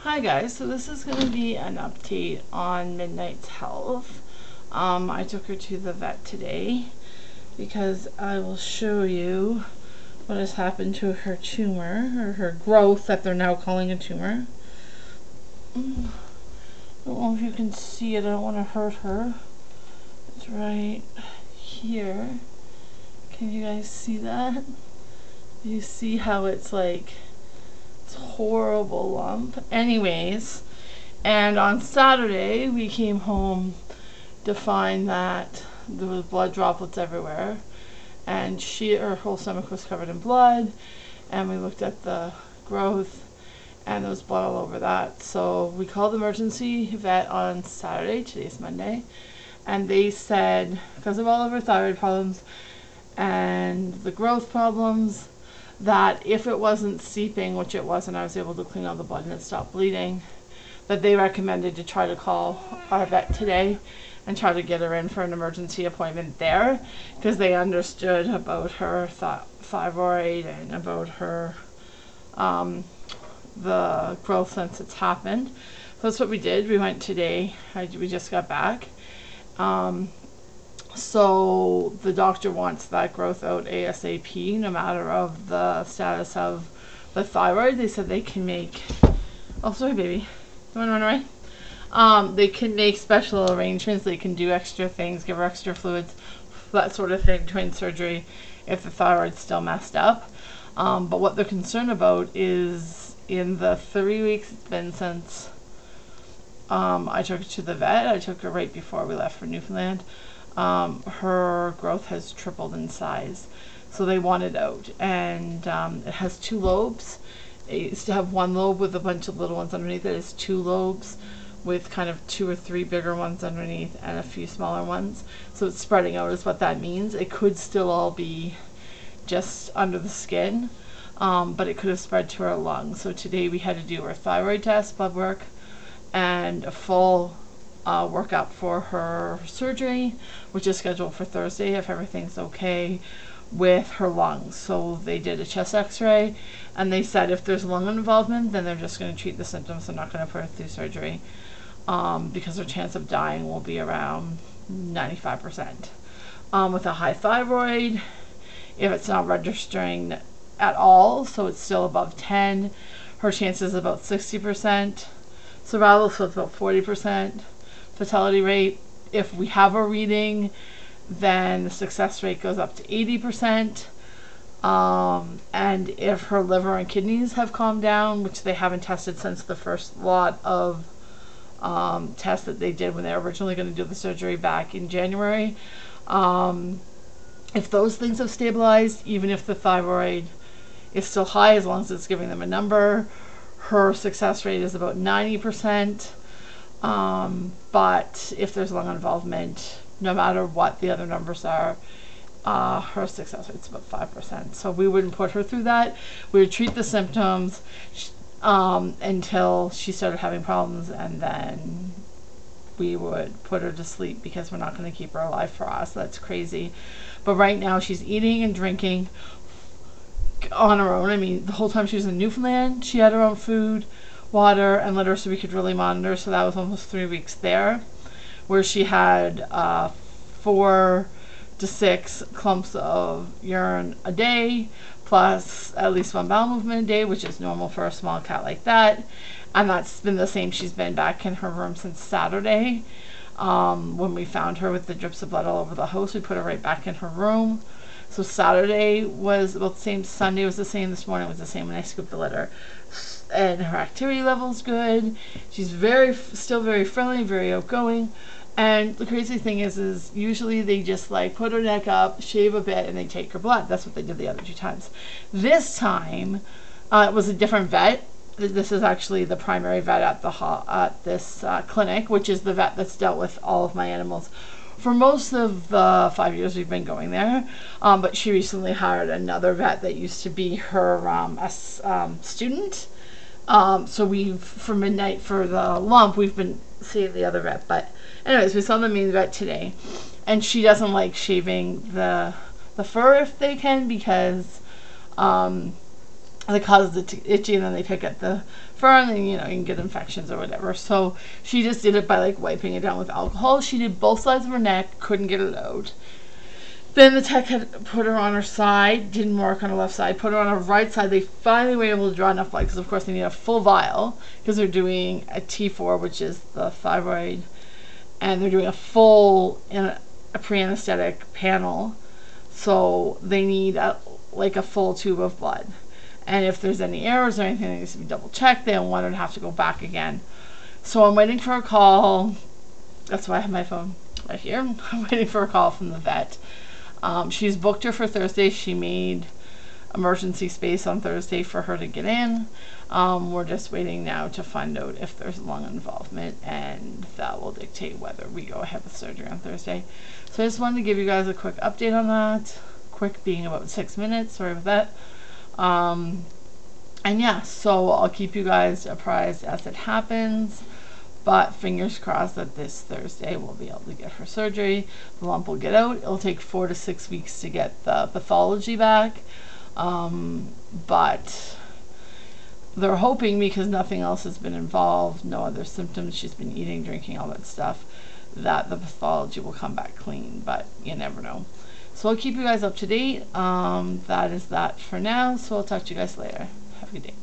Hi guys, so this is going to be an update on Midnight's health. I took her to the vet today because I will show you what has happened to her tumor, or her growth that they're now calling a tumor. I don't know if you can see it, I don't want to hurt her. It's right here. Can you guys see that? You see how it's like horrible lump. Anyways, and on Saturday we came home to find that there was blood droplets everywhere, and her whole stomach was covered in blood, and we looked at the growth and there was blood all over that. So we called the emergency vet on Saturday, today's Monday, and they said because of all of her thyroid problems and the growth problems, that if it wasn't seeping, which it wasn't, I was able to clean all the blood and it stopped bleeding, that they recommended to try to call our vet today and try to get her in for an emergency appointment there, because they understood about her thyroid and about her the growth since it's happened. So that's what we did. We went today. We just got back. So the doctor wants that growth out ASAP, no matter of the status of the thyroid. They said they can make, oh sorry baby, you want to run away? They can make special arrangements. They can do extra things, give her extra fluids, that sort of thing between surgery if the thyroid's still messed up. But what they're concerned about is in the 3 weeks it's been since I took her to the vet. I took her right before we left for Newfoundland. Her growth has tripled in size, so they want it out, and it has 2 lobes. It used to have 1 lobe with a bunch of little ones underneath it. It's 2 lobes with kind of 2 or 3 bigger ones underneath and a few smaller ones, so it's spreading out is what that means. It could still all be just under the skin, but it could have spread to her lungs. So today we had to do her thyroid test, blood work, and a full workup for her surgery, which is scheduled for Thursday if everything's okay with her lungs. So they did a chest x-ray, and they said if there's lung involvement, then they're just going to treat the symptoms. They're not going to put her through surgery, because her chance of dying will be around 95%. With a high thyroid, if it's not registering at all, so it's still above 10, her chance is about 60%. Survival, so it's about 40%. Fatality rate, if we have a reading, then the success rate goes up to 80%. And if her liver and kidneys have calmed down, which they haven't tested since the first lot of tests that they did when they were originally going to do the surgery back in January, if those things have stabilized, even if the thyroid is still high, as long as it's giving them a number, her success rate is about 90%. But if there's lung involvement, no matter what the other numbers are, her success rate's about 5%. So we wouldn't put her through that. We would treat the symptoms until she started having problems, and then we would put her to sleep, because we're not going to keep her alive for us. That's crazy. But right now she's eating and drinking on her own. I mean, the whole time she was in Newfoundland, she had her own food, water, and litter, so we could really monitor. So that was almost 3 weeks there, where she had 4 to 6 clumps of urine a day, plus at least 1 bowel movement a day, which is normal for a small cat like that. And that's been the same. She's been back in her room since Saturday. When we found her with the drips of blood all over the house, we put her right back in her room. So Saturday was about the same, Sunday was the same, this morning was the same when I scooped the litter. And her activity level's good. She's still very friendly, very outgoing. And the crazy thing is usually they just like put her neck up, shave a bit, and they take her blood. That's what they did the other 2 times. This time, it was a different vet. This is actually the primary vet at this clinic, which is the vet that's dealt with all of my animals for most of the 5 years we've been going there. But she recently hired another vet that used to be her student. So for Midnight, for the lump, we've been seeing the other vet. But anyways, we saw the main vet today, and she doesn't like shaving the fur if they can, because that causes it to itchy, and then they pick at the fur, and then, you know, you can get infections or whatever. So she just did it by like wiping it down with alcohol. She did both sides of her neck, couldn't get it out. Then the tech had put her on her side, didn't work on her left side, put her on her right side. They finally were able to draw enough blood, because of course they need a full vial, because they're doing a T4, which is the thyroid, and they're doing a full a pre-anesthetic panel, so they need like a full tube of blood. And if there's any errors or anything that needs to be double checked, they don't want her to have to go back again. So I'm waiting for a call. That's why I have my phone right here. I'm waiting for a call from the vet. She's booked her for Thursday. She made emergency space on Thursday for her to get in. We're just waiting now to find out if there's lung involvement, and that will dictate whether we go ahead with surgery on Thursday. So I just wanted to give you guys a quick update on that. Quick being about 6 minutes, sorry about that. And yeah, so I'll keep you guys apprised as it happens. But fingers crossed that this Thursday we'll be able to get her surgery. The lump will get out. It'll take 4 to 6 weeks to get the pathology back. But they're hoping, because nothing else has been involved, no other symptoms, she's been eating, drinking, all that stuff, that the pathology will come back clean. But you never know. So I'll keep you guys up to date. That is that for now. So I'll talk to you guys later. Have a good day.